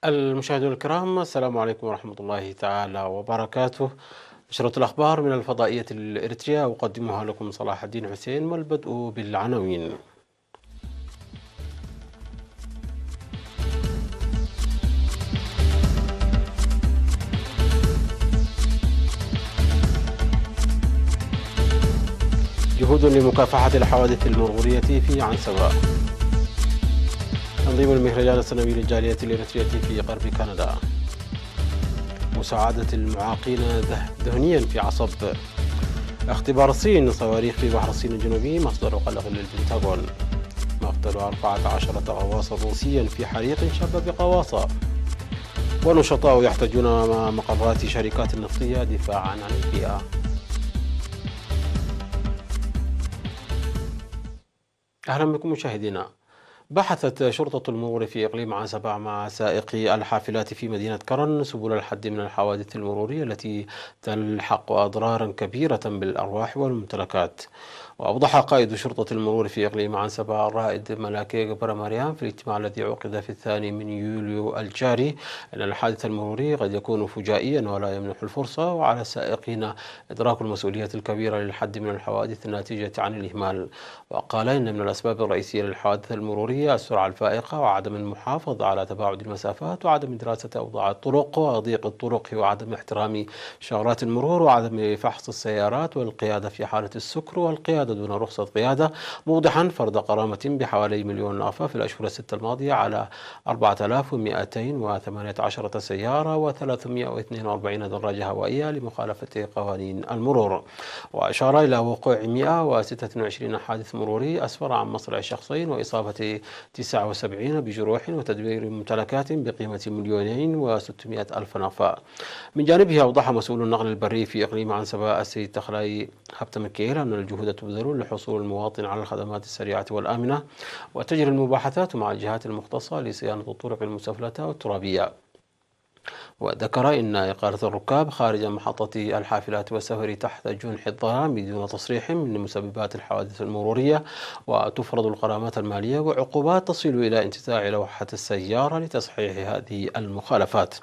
المشاهدون الكرام، السلام عليكم ورحمة الله تعالى وبركاته. نشرة الأخبار من الفضائية الإريترية أقدمها لكم صلاح الدين حسين، والبدء بالعناوين. جهود لمكافحة الحوادث المرورية في عنسبة. تنظيم المهرجان السنوي للجالية الإريترية في غرب كندا. مساعدة المعاقين ذهنيا في عصب. اختبار الصين صواريخ في بحر الصين الجنوبي مصدر قلق للبنتاغون. مقتل 14 غواصا روسيا في حريق شب بقواصا. ونشطاء يحتجون مع مقرات شركات النفطية دفاعا عن البيئة. أهلا بكم مشاهدينا. بحثت شرطة المرور في إقليم عنسبع مع سائقي الحافلات في مدينة كرن سبل الحد من الحوادث المرورية التي تلحق أضرارا كبيرة بالأرواح والممتلكات. وأوضح قائد شرطة المرور في إقليم عنسبع الرائد ملاكي برماريان في الاجتماع الذي عقد في 2 يوليو الجاري أن الحادث المروري قد يكون فجائيا ولا يمنح الفرصة، وعلى السائقين إدراك المسؤولية الكبيرة للحد من الحوادث الناتجة عن الإهمال. وقال إن من الأسباب الرئيسية للحوادث المرورية السرعة الفائقة وعدم المحافظة على تباعد المسافات وعدم دراسة أوضاع الطرق وضيق الطرق وعدم احترام شغرات المرور وعدم فحص السيارات والقيادة في حالة السكر والقيادة دون رخصة قيادة، موضحا فرض غرامة بحوالي 1,000,000 نافة في الأشهر الستة الماضية على 4218 سيارة و342 دراجة هوائية لمخالفة قوانين المرور. وأشار إلى وقوع 126 حادث مروري أسفر عن مصرع شخصين وإصابة 79 بجروح وتدمير ممتلكات بقيمة 2,600,000 نافة. من جانبه أوضح مسؤول النقل البري في إقليم عنسبة السيد تخلاي هبتمكيل أن الجهود تبذل لحصول المواطن على الخدمات السريعة والآمنة، وتجري المباحثات مع الجهات المختصة لصيانة الطرق المسفلة والترابية. وذكر إن إقالة الركاب خارج محطة الحافلات والسفر تحت جنح الظلام بدون تصريح من مسببات الحوادث المرورية، وتفرض الغرامات المالية وعقوبات تصل إلى انتزاع لوحة السيارة لتصحيح هذه المخالفات.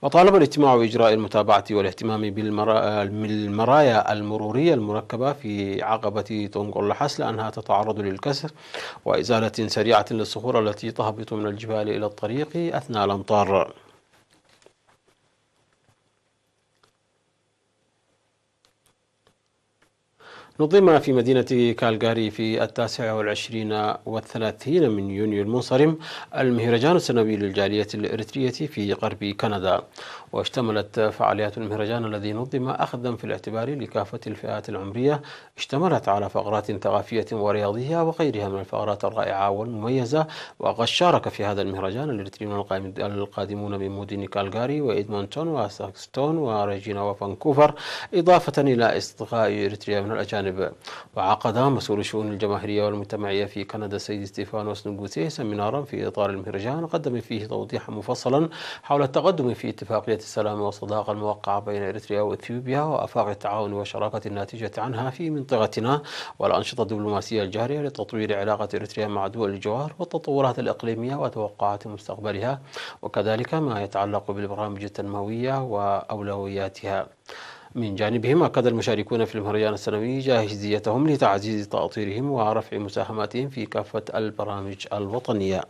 وطالب الاجتماع بإجراء المتابعة والاهتمام بالمرايا المرورية المركبة في عقبة طنق الحس لأنها تتعرض للكسر، وإزالة سريعة للصخور التي تهبط من الجبال إلى الطريق أثناء الأمطار. نظم في مدينة كالغاري في 29 و30 من يونيو المنصرم المهرجان السنوي للجالية الإريترية في غرب كندا. واشتملت فعاليات المهرجان الذي نظم أخذا في الاعتبار لكافة الفئات العمرية، اشتملت على فقرات ثقافية ورياضية وغيرها من الفقرات الرائعة والمميزة. وقد شارك في هذا المهرجان الإريتريون القادمون من مدن كالغاري وإدمونتون وساكستون وريجينا وفانكوفر، إضافة إلى أصدقاء إريتريا من الأجانب. وعقد مسؤول الشؤون الجماهيرية والمجتمعية في كندا السيد ستيفانوس نغوسي سمينارا في إطار المهرجان قدم فيه توضيحا مفصلا حول التقدم في اتفاقية السلام والصداقة الموقعة بين إريتريا وإثيوبيا وآفاق التعاون والشراكة الناتجة عنها في منطقتنا، والأنشطة الدبلوماسية الجارية لتطوير علاقة إريتريا مع دول الجوار والتطورات الإقليمية وتوقعات مستقبلها، وكذلك ما يتعلق بالبرامج التنموية وأولوياتها. من جانبهم أكد المشاركون في المهرجان السنوي جاهزيتهم لتعزيز تأطيرهم ورفع مساهماتهم في كافة البرامج الوطنية.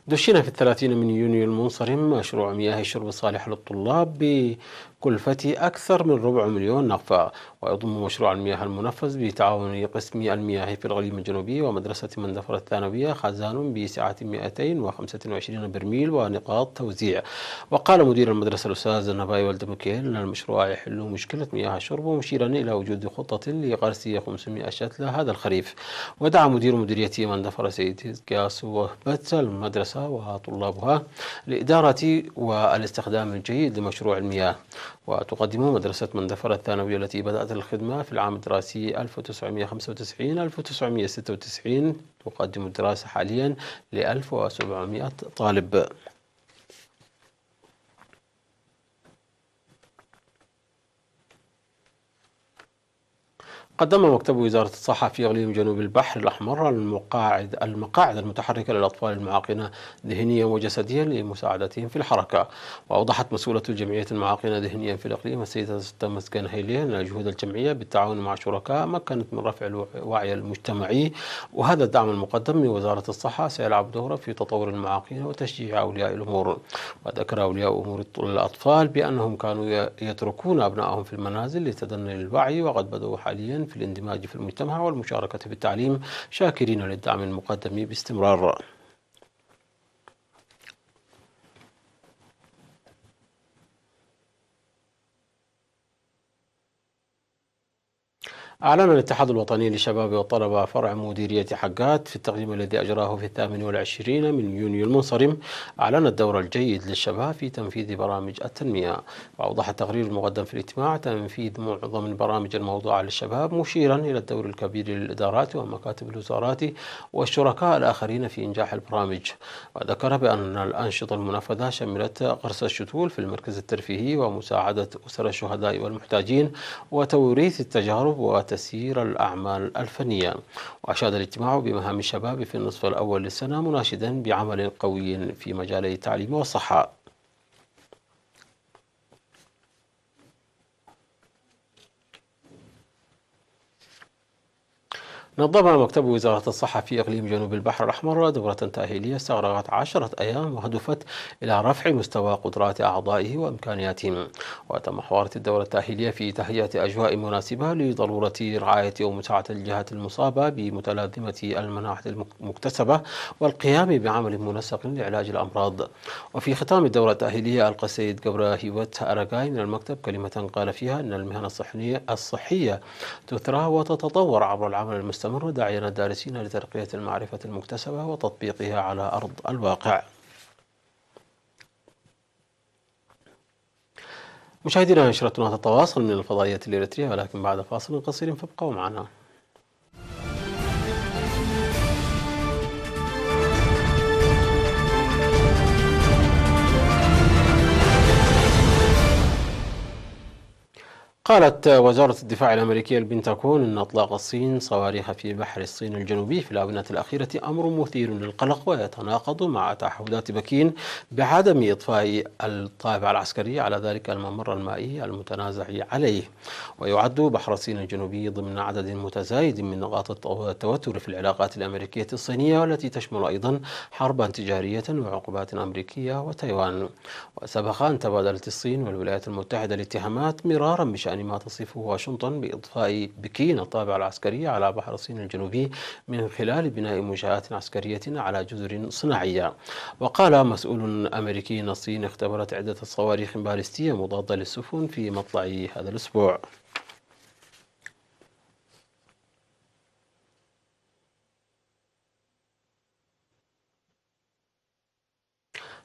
دشن في 30 من يونيو المنصرم مشروع مياه الشرب الصالحة للطلاب بكلفة أكثر من 4,000,000 نقفة. ويضم مشروع المياه المنفذ بتعاون قسم المياه في الإقليم الجنوبي ومدرسة مندفر الثانوية خزان بسعة 225 برميل ونقاط توزيع. وقال مدير المدرسة الأستاذ النباي والدمكيل أن المشروع يحل مشكلة مياه الشرب، مشيرا إلى وجود خطة لغرس 500 شتلة هذا الخريف. ودعا مدير مديرية مندفر سيد قياس وهبة المدرسة وطلابها لإدارة والاستخدام الجيد لمشروع المياه. وتقدم مدرسة مندفر الثانوية التي بدأت الخدمة في العام الدراسي 1995-1996 تقدم الدراسة حاليا ل 1700 طالب. قدم مكتب وزارة الصحة في إقليم جنوب البحر الأحمر المقاعد المتحركة للأطفال المعاقين ذهنيا وجسديا لمساعدتهم في الحركة. وأوضحت مسؤولة الجمعية المعاقين ذهنيا في الإقليم السيدة مسكن هيلي أن جهود الجمعية بالتعاون مع شركاء مكنت من رفع الوعي المجتمعي، وهذا الدعم المقدم من وزارة الصحة سيلعب دورا في تطور المعاقين وتشجيع أولياء الأمور. وذكر أولياء أمور الأطفال بأنهم كانوا يتركون أبنائهم في المنازل لتدني الوعي، وقد بدأوا حاليا في الاندماج في المجتمع والمشاركة في التعليم، شاكرين للدعم المقدم باستمرار. أعلن الاتحاد الوطني للشباب والطلبة فرع مديرية حقات في التقديم الذي أجراه في 28 من يونيو المنصرم، أعلن الدور الجيد للشباب في تنفيذ برامج التنمية. وأوضح التقرير المقدم في الاجتماع تنفيذ معظم البرامج الموضوعة للشباب، مشيرا إلى الدور الكبير للإدارات ومكاتب الوزارات والشركاء الآخرين في إنجاح البرامج. وذكر بأن الأنشطة المنفذة شملت غرس الشتول في المركز الترفيهي ومساعدة أسر الشهداء والمحتاجين وتوريث التجارب وتسيير الأعمال الفنية. وأشاد الاجتماع بمهام الشباب في النصف الأول للسنة، مناشدا بعمل قوي في مجالي التعليم والصحة. نظم مكتب وزارة الصحة في إقليم جنوب البحر الأحمر دورة تأهيلية استغرقت 10 أيام، وهدفت إلى رفع مستوى قدرات أعضائه وإمكانياتهم. وتمحورت الدورة التأهيلية في تهيئة أجواء مناسبة لضرورة رعاية ومساعدة الجهات المصابة بمتلازمة المناعة المكتسبة والقيام بعمل منسق لعلاج الأمراض. وفي ختام الدورة التأهيلية ألقى السيد جبرا هيوت أراغاي من المكتب كلمة قال فيها أن المهن الصحية تثرى وتتطور عبر العمل المستمر، داعيا الدارسين لترقية المعرفة المكتسبة وتطبيقها على أرض الواقع. مشاهدينا، نشرتنا تتواصل من الفضائية الإريترية، ولكن بعد فاصل قصير، فابقوا معنا. قالت وزارة الدفاع الأمريكية البنتاغون أن إطلاق الصين صواريخ في بحر الصين الجنوبي في الآونة الأخيرة أمر مثير للقلق ويتناقض مع تعهدات بكين بعدم إضفاء الطابع العسكري على ذلك الممر المائي المتنازع عليه. ويعد بحر الصين الجنوبي ضمن عدد متزايد من نقاط التوتر في العلاقات الأمريكية الصينية، والتي تشمل أيضا حربا تجارية وعقوبات أمريكية وتايوان. وسبق أن تبادلت الصين والولايات المتحدة الاتهامات مرارا بشأن ما تصفه واشنطن بإضفاء بكين الطابع العسكري على بحر الصين الجنوبي من خلال بناء منشآت عسكرية على جزر صناعية. وقال مسؤول أمريكي أن الصين اختبرت عدة صواريخ باليستية مضادة للسفن في مطلع هذا الأسبوع.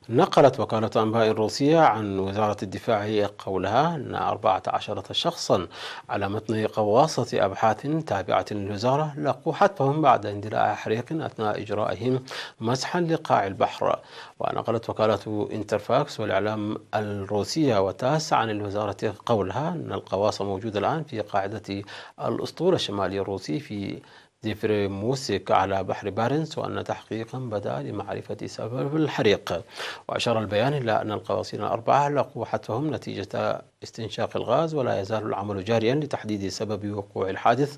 نقلت وكالة أنباء روسية عن وزارة الدفاع قولها أن 14 شخصا على متن غواصة أبحاث تابعة للوزارة لقوا حتفهم بعد اندلاع حريق أثناء إجرائهم مسحا لقاع البحر. ونقلت وكالة انترفاكس والإعلام الروسية وتاس عن الوزارة قولها أن الغواصة موجودة الآن في قاعدة الأسطول الشمالي الروسي في ديفريموسك على بحر بارنس، وأن تحقيقا بدأ لمعرفة سبب الحريق. وأشار البيان إلى أن القواصين الأربعة لقوا حتفهم نتيجة استنشاق الغاز، ولا يزال العمل جاريا لتحديد سبب وقوع الحادث،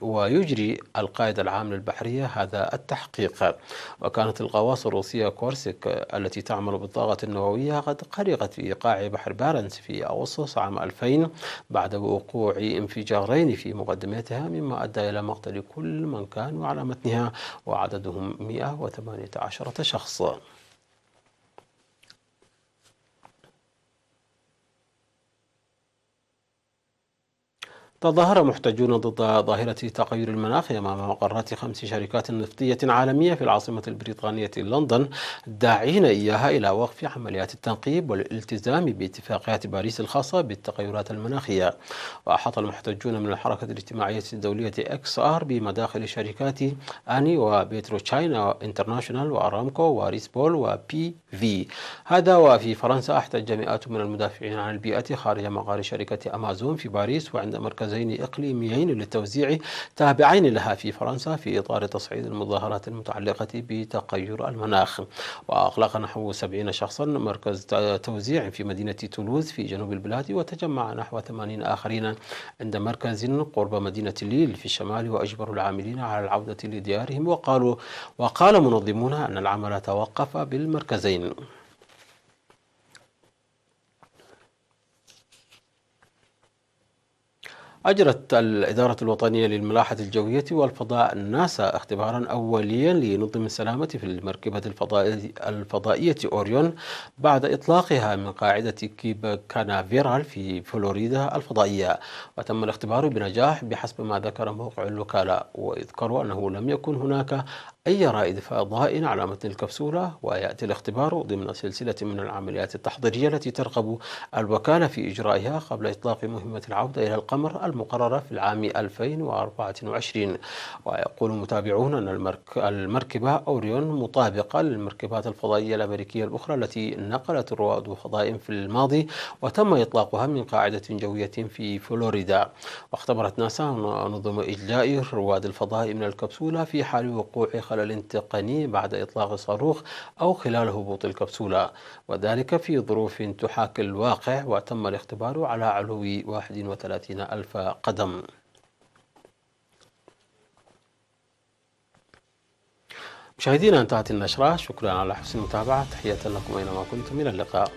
ويجري القائد العام للبحرية هذا التحقيق. وكانت الغواصة الروسية كورسك التي تعمل بالطاقة النووية قد غرقت في قاع بحر بارنس في أغسطس عام 2000 بعد وقوع انفجارين في مقدمتها، مما أدى إلى مقتل كل من كانوا على متنها وعددهم 118 شخص. تظاهر محتجون ضد ظاهرة تغير المناخ أمام مقرات 5 شركات نفطية عالمية في العاصمة البريطانية لندن، داعين إياها إلى وقف عمليات التنقيب والالتزام باتفاقيات باريس الخاصة بالتغيرات المناخية. وأحاط المحتجون من الحركة الاجتماعية الدولية XR بمداخل شركات أني وبيترو تشاينا انترناشونال وأرامكو وريسبول وبي في. هذا وفي فرنسا احتج مئات من المدافعين عن البيئة خارج مقر شركة أمازون في باريس وعند مركز مركزين إقليميين للتوزيع تابعين لها في فرنسا في إطار تصعيد المظاهرات المتعلقة بتغير المناخ. وأغلق نحو 70 شخصا مركز توزيع في مدينة تولوز في جنوب البلاد، وتجمع نحو 80 آخرين عند مركز قرب مدينة ليل في الشمال، وأجبروا العاملين على العودة لديارهم. وقال منظمون أن العمل توقف بالمركزين. أجرت الإدارة الوطنية للملاحة الجوية والفضاء ناسا اختبارا أوليا لنظم السلامة في المركبة الفضائية أوريون بعد إطلاقها من قاعدة كيب كانافيرال في فلوريدا الفضائية، وتم الاختبار بنجاح بحسب ما ذكر موقع الوكالة. ويذكر أنه لم يكن هناك أي رائد فضاء على متن الكبسولة، ويأتي الاختبار ضمن سلسلة من العمليات التحضيرية التي ترغب الوكالة في إجرائها قبل إطلاق مهمة العودة إلى القمر المقررة في العام 2024. ويقول متابعون أن المركبة أوريون مطابقة للمركبات الفضائية الأمريكية الأخرى التي نقلت رواد فضاء في الماضي، وتم إطلاقها من قاعدة جوية في فلوريدا. واختبرت ناسا نظم إجلاء رواد الفضاء من الكبسولة في حال وقوع خلل تقني بعد إطلاق الصاروخ أو خلال هبوط الكبسولة، وذلك في ظروف تحاكي الواقع. وتم الاختبار على علو 31 ألف قدم. مشاهدينا، انتهت النشرة. شكرا على حسن المتابعة. تحية لكم أينما كنتم، إلى اللقاء.